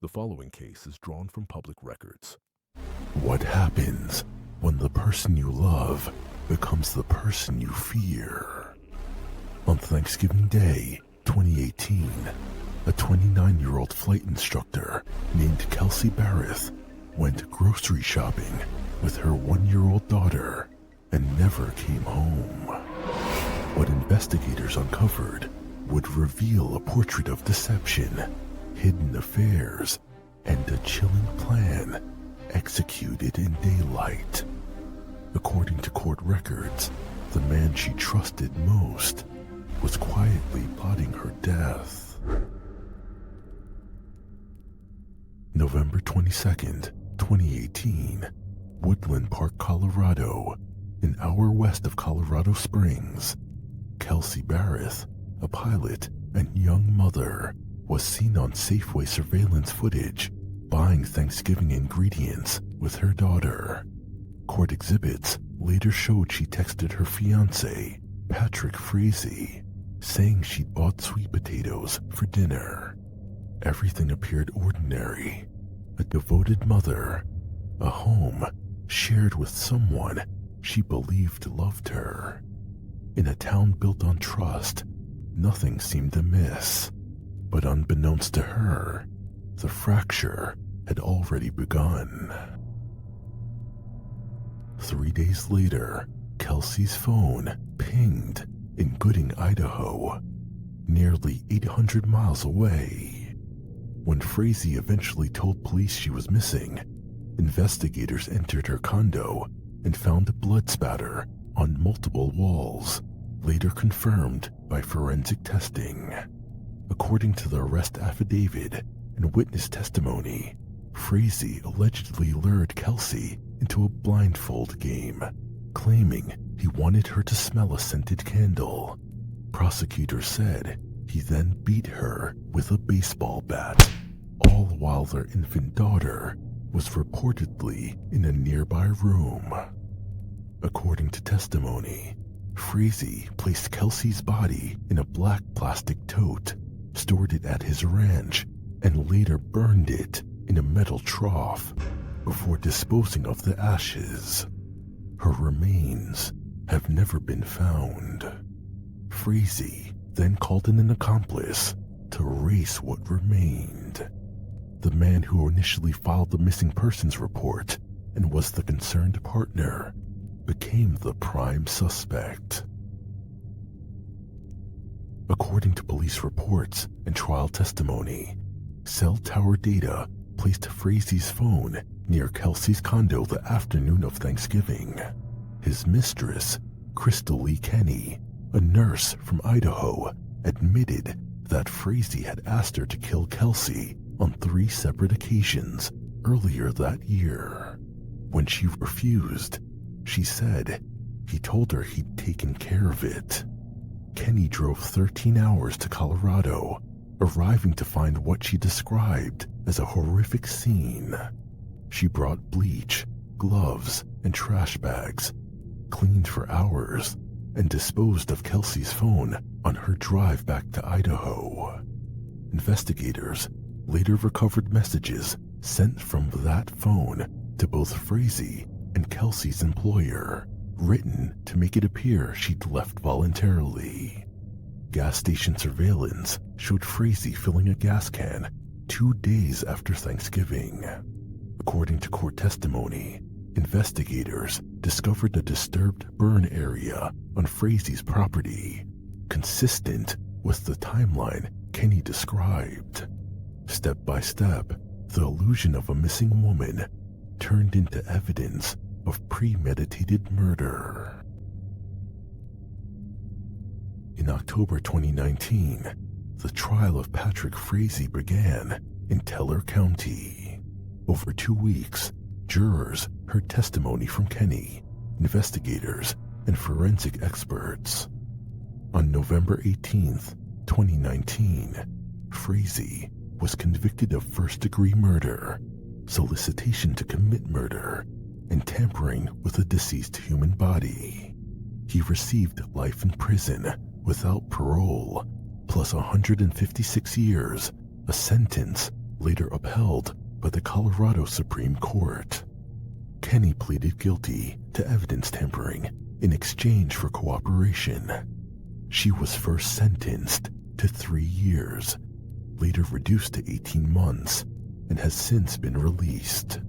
The following case is drawn from public records. What happens when the person you love becomes the person you fear? On Thanksgiving Day, 2018, a 29-year-old flight instructor named Kelsey Berreth went grocery shopping with her 1-year-old daughter and never came home. What investigators uncovered would reveal a portrait of deception, hidden affairs, and a chilling plan executed in daylight. According to court records, the man she trusted most was quietly plotting her death. November 22nd, 2018, Woodland Park, Colorado, an hour west of Colorado Springs. Kelsey Berreth, a pilot and young mother, was seen on Safeway surveillance footage buying Thanksgiving ingredients with her daughter. Court exhibits later showed she texted her fiancé, Patrick Frazee, saying she'd bought sweet potatoes for dinner. Everything appeared ordinary. A devoted mother, a home shared with someone she believed loved her. In a town built on trust, nothing seemed amiss. But unbeknownst to her, the fracture had already begun. 3 days later, Kelsey's phone pinged in Gooding, Idaho, nearly 800 miles away. When Frazee eventually told police she was missing, investigators entered her condo and found blood spatter on multiple walls, later confirmed by forensic testing. According to the arrest affidavit and witness testimony, Frazee allegedly lured Kelsey into a blindfold game, claiming he wanted her to smell a scented candle. Prosecutors said he then beat her with a baseball bat, all while their infant daughter was reportedly in a nearby room. According to testimony, Frazee placed Kelsey's body in a black plastic tote, stored it at his ranch, and later burned it in a metal trough before disposing of the ashes. Her remains have never been found. Frazee then called in an accomplice to erase what remained. The man who initially filed the missing persons report and was the concerned partner became the prime suspect. According to police reports and trial testimony, cell tower data placed Frazee's phone near Kelsey's condo the afternoon of Thanksgiving. His mistress, Crystal Lee Kenny, a nurse from Idaho, admitted that Frazee had asked her to kill Kelsey on 3 separate occasions earlier that year. When she refused, she said he told her he'd taken care of it. Kenny drove 13 hours to Colorado, arriving to find what she described as a horrific scene. She brought bleach, gloves, and trash bags, cleaned for hours, and disposed of Kelsey's phone on her drive back to Idaho. Investigators later recovered messages sent from that phone to both Frazee and Kelsey's employer, written to make it appear she'd left voluntarily. Gas station surveillance showed Frazee filling a gas can 2 days after Thanksgiving. According to court testimony, investigators discovered a disturbed burn area on Frazee's property, consistent with the timeline Kenny described. Step by step, the illusion of a missing woman turned into evidence of premeditated murder. In October 2019, the trial of Patrick Frazee began in Teller County. Over 2 weeks, jurors heard testimony from Kenny, investigators, and forensic experts. On November 18th, 2019, Frazee was convicted of first-degree murder, solicitation to commit murder, and tampering with a deceased human body. He received life in prison without parole, plus 156 years, a sentence later upheld by the Colorado Supreme Court. Kenny pleaded guilty to evidence tampering in exchange for cooperation. She was first sentenced to 3 years, later reduced to 18 months, and has since been released.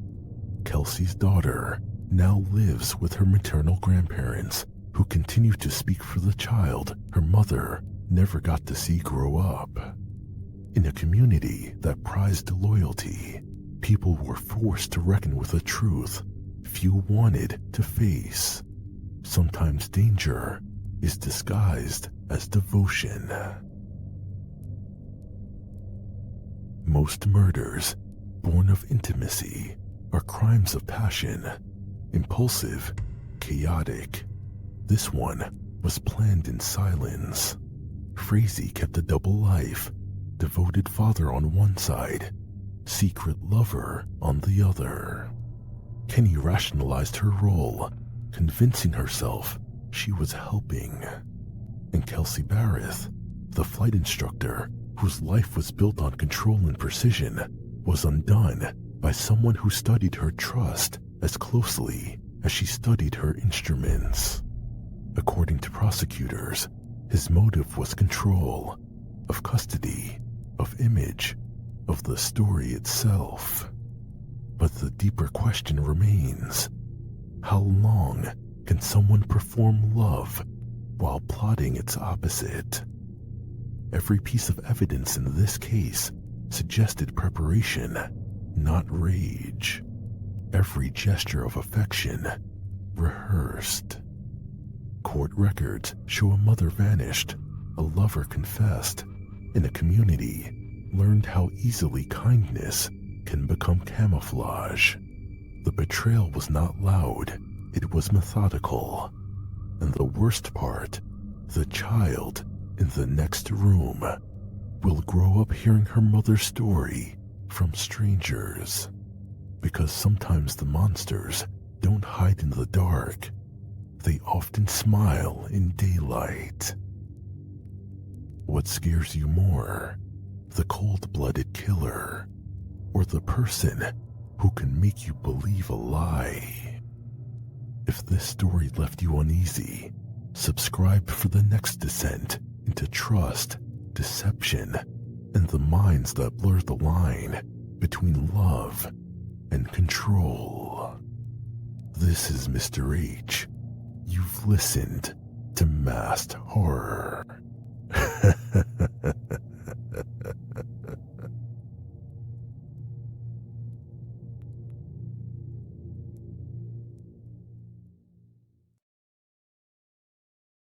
Kelsey's daughter now lives with her maternal grandparents, who continue to speak for the child her mother never got to see grow up. In a community that prized loyalty, people were forced to reckon with a truth few wanted to face. Sometimes danger is disguised as devotion. Most murders, born of intimacy, are crimes of passion, impulsive, chaotic. This one was planned in silence. Frazee kept a double life, devoted father on one side, secret lover on the other. Kenny rationalized her role, convincing herself she was helping. And Kelsey Berreth, the flight instructor whose life was built on control and precision, was undone by someone who studied her trust as closely as she studied her instruments. According to prosecutors, his motive was control, of custody, of image, of the story itself. But the deeper question remains: how long can someone perform love while plotting its opposite? Every piece of evidence in this case suggested preparation, not rage. Every gesture of affection rehearsed. Court records show a mother vanished, a lover confessed, and a community learned how easily kindness can become camouflage. The betrayal was not loud, it was methodical. And the worst part, the child in the next room will grow up hearing her mother's story from strangers. Because sometimes the monsters don't hide in the dark. They often smile in daylight. What scares you more, the cold-blooded killer, or the person who can make you believe a lie? If this story left you uneasy, subscribe for the next descent into trust, deception, and the minds that blur the line between love and control. This is Mr. H. You've listened to Masked Horror.